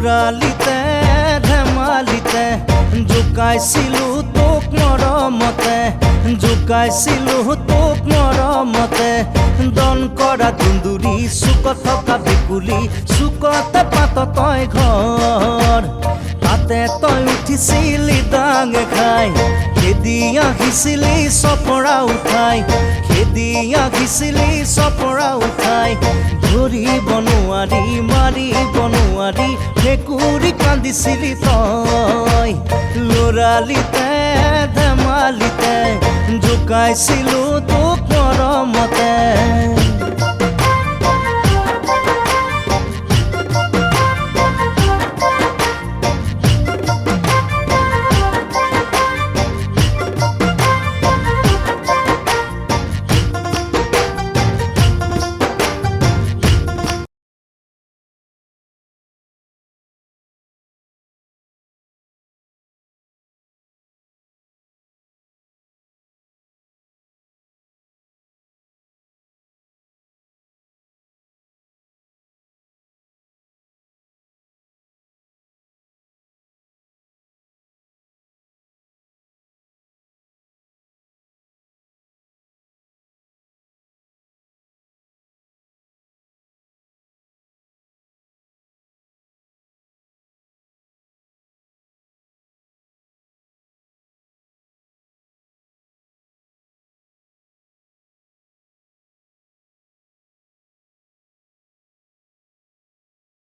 লৰালিতে ধেমালিতে জোকাইছিলো তোক মৰমতে জোকাইছিলো তোক মৰমতে দন কৰা দুন্দুৰি চুকত থকা বিকুলি চুকতে পাত তই ঘৰ তাতে তই উঠিছিলি ডাঙে খাই খেদি আহিছিলি চপৰা উঠাই খেদি আহিছিলি চপৰা উঠাই ধৰিব নোৱাৰি মাৰিব নোৱাৰি ভেকুৰি কান্দিছিলি তই লৰালিতে ধেমালিতে জোকাইছিলো তোক মৰমতে